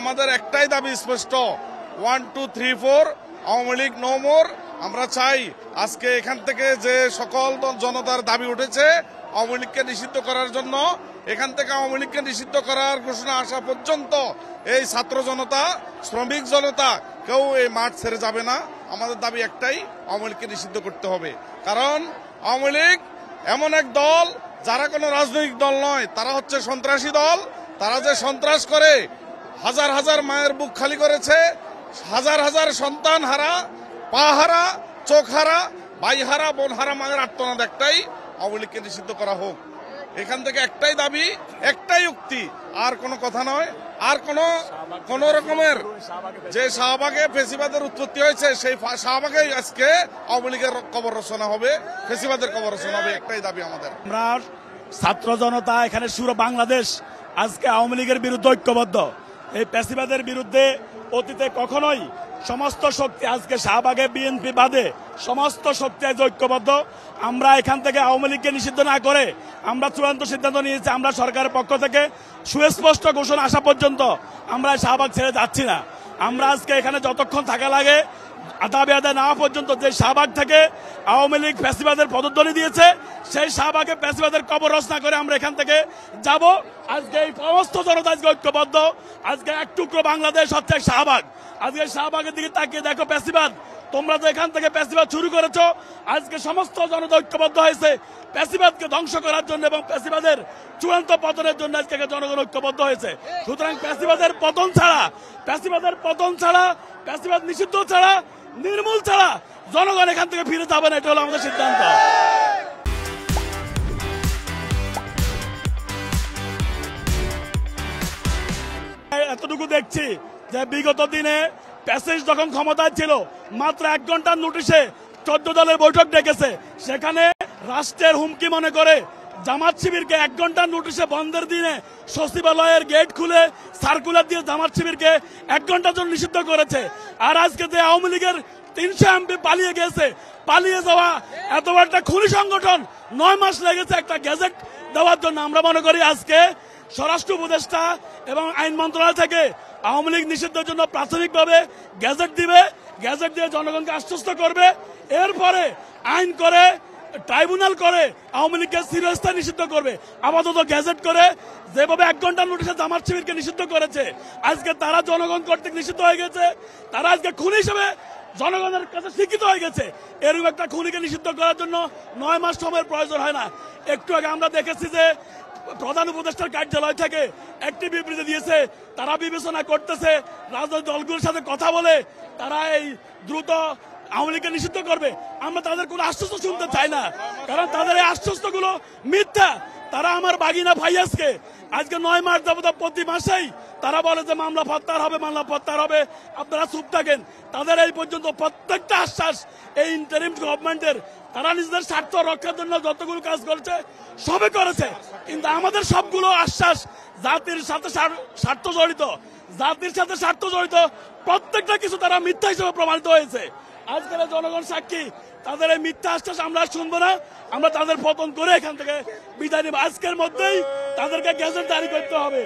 আমাদের একটাই দাবি স্পষ্ট, 1, 2, 3, 4 আওয়ামী লীগ নো মোর। আমরা চাই আজকে এখান থেকে যে সকল জনতার দাবি উঠেছে আওয়ামী লীগকে নিষিদ্ধ করার জন্য, এখান থেকে আওয়ামী লীগকে নিষিদ্ধ করার ঘোষণা আসা পর্যন্ত এই ছাত্র জনতা, শ্রমিক জনতা কেউ এই মাঠ ছেড়ে যাবে না। আমাদের দাবি একটাই, আওয়ামী লীগকে নিষিদ্ধ করতে হবে। কারণ আওয়ামী লীগ এমন এক দল যারা কোনো রাজনৈতিক দল নয়, তারা হচ্ছে সন্ত্রাসী দল। তারা যে সন্ত্রাস করে হাজার হাজার মায়ের বুক খালি করেছে, হাজার হাজার সন্তান হারা, পা হারা, চোখ হারা, ভাই হারা, বোন হারা মায়ের আর্তনাদ একটাই, আওয়ামী লীগকে নিষিদ্ধ করা হোক। এখান থেকে একটাই দাবি, একটাই উক্তি, আর কোনো কথা নয়। আর কোন রকমের যে শাহবাগে ফেসিবাদের উৎপত্তি হয়েছে, সেই শাহবাগে আজকে আওয়ামী লীগের কবর রচনা হবে, ফেসিবাদের কবর রচনা হবে। একটাই দাবি আমাদের। আমরা ছাত্র জনতা এখানে পুরো বাংলাদেশ আজকে আওয়ামী লীগের বিরুদ্ধে ঐক্যবদ্ধ। এই ফেসিবাদের বিরুদ্ধে অতীতে কখনোই সমস্ত শক্তি, আজকে শাহবাগে বিএনপি বাদে সমস্ত শক্তি আজ ঐক্যবদ্ধ। আমরা এখান থেকে আওয়ামী লীগকে নিষিদ্ধ না করে আমরা চূড়ান্ত সিদ্ধান্ত নিয়েছি, আমরা সরকারের পক্ষ থেকে সুস্পষ্ট ঘোষণা আসা পর্যন্ত আমরা শাহবাগ ছেড়ে যাচ্ছি না। আমরা আজকে এখানে যতক্ষণ থাকা লাগে, দাবি আদায় না পর্যন্ত, যে শাহবাগ থেকে আওয়ামী লীগ ফ্যাসিবাদের পদধ্বনি দিয়েছে, সেই শাহবাগে ফ্যাসিবাদের কবর রচনা করে আমরা এখান থেকে যাব। আজকে এই সমস্ত জনতা আজকে ঐক্যবদ্ধ। আজকে এক টুকরো বাংলাদেশ হচ্ছে শাহবাগ। আজকে শাহবাগের দিকে তাকিয়ে দেখো, ফ্যাসিবাদ, তোমরা তো এখান থেকে ফ্যাসিবাদ শুরু করেছো। আজকে সমস্ত জনতা ঐক্যবদ্ধ হয়েছে ফ্যাসিবাদকে ধ্বংস করার জন্য এবং ফ্যাসিবাদের চূড়ান্ত পতনের জন্য আজকে জনগণ ঐক্যবদ্ধ হয়েছে। সুতরাং ফ্যাসিবাদের পতন ছাড়া, ফ্যাসিবাদ নিষিদ্ধ ছাড়া, নির্মূল ছাড়া জনগণ এখান থেকে ফিরে যাবে না। এটা হলো আমাদের সিদ্ধান্ত। এতটুকু দেখছি যে বিগত দিনে প্যাসেজ যখন ক্ষমতায় ছিল, মাত্র 1 ঘন্টার নোটিশে 14 দলের বৈঠক ডেকেছে। সেখানে রাষ্ট্রের হুমকি মনে করে জামাত শিবিরকে 1 ঘন্টার নোটিশে বন্ধের দিনে সচিবালয়ের গেট খুলে সার্কুলার দিয়ে জামাত শিবিরকে 1 ঘন্টার জন্য নিষিদ্ধ করেছে। আর আজকে যে আওয়ামী লীগের 300 এমপি পালিয়ে গেছে, পালিয়ে যাওয়া এত বড় একটা খুনি সংগঠন 9 মাস লেগেছে একটা গ্যাজেট দেওয়ার জন্য। আমরা মনে করি আজকে স্বরাষ্ট্র উপদেষ্টা এবং আইন মন্ত্রণালয় থেকে আওয়ামী লীগ নিষিদ্ধের জন্য প্রাথমিকভাবে গ্যাজেট দিবে, গ্যাজেট দিয়ে জনগণকে আশ্বস্ত করবে। এরপরে আইন করে, ট্রাইব্যুনাল করে আওয়ামী লীগকে চিরস্থায়ী নিষিদ্ধ করবে। আপাতত গ্যাজেট করে যেভাবে 1 ঘন্টার নোটিশে জামাত শিবিরকে নিষিদ্ধ করেছে, আজকে তারা জনগণ কর্তৃক নিষিদ্ধ হয়ে গেছে। তারা আজকে খুনি হিসেবে জনগণের কাছে স্বীকৃত হয়ে গেছে। এরকম একটা খুনিকে নিষিদ্ধ করার জন্য 9 মাস সময়ের প্রয়োজন হয় না। একটু আগে আমরা দেখেছি যে প্রধান উপদেষ্টার কার্যালয় থেকে একটি বিবৃতি দিয়েছে, তারা বিবেচনা করতেছে রাজনৈতিক দলগুলোর সাথে কথা বলে তারা এই দ্রুত আওয়ামী লীগকে নিষিদ্ধ করবে। আমরা তাদের কোনো আশ্বস্ত শুনতে চাই না, কারণ তাদের এই আশ্বস্তগুলো মিথ্যা। তারা আমার বাগিনা ভাইয়াসকে আজকে 9 মাস যাবত প্রতি মাসেই তারা বলে যে মামলা প্রত্যাহার হবে, মামলা প্রত্যাহার হবে, আপনারা চুপ থাকেন। তাদের এই পর্যন্ত প্রত্যেকটা আশ্বাস এই ইন্টারিম গভর্নমেন্টের, তারা নিজেদের স্বার্থ রক্ষার জন্য যতগুলো কাজ করেছে সবে করেছে, কিন্তু আমাদের সবগুলো আশ্বাস জাতির সাথে স্বার্থ জড়িত, জাতির সাথে স্বার্থ জড়িত প্রত্যেকটা কিছু তারা মিথ্যা হিসেবে প্রমাণিত হয়েছে। আজকের জনগণ সাক্ষী, তাদের এই মিথ্যা আশ্বাস আমরা শুনবো না। আমরা তাদের পতন করে এখান থেকে বিদায় নেব। আজকের মধ্যেই তাদেরকে গ্যাজেট জারি করতে হবে।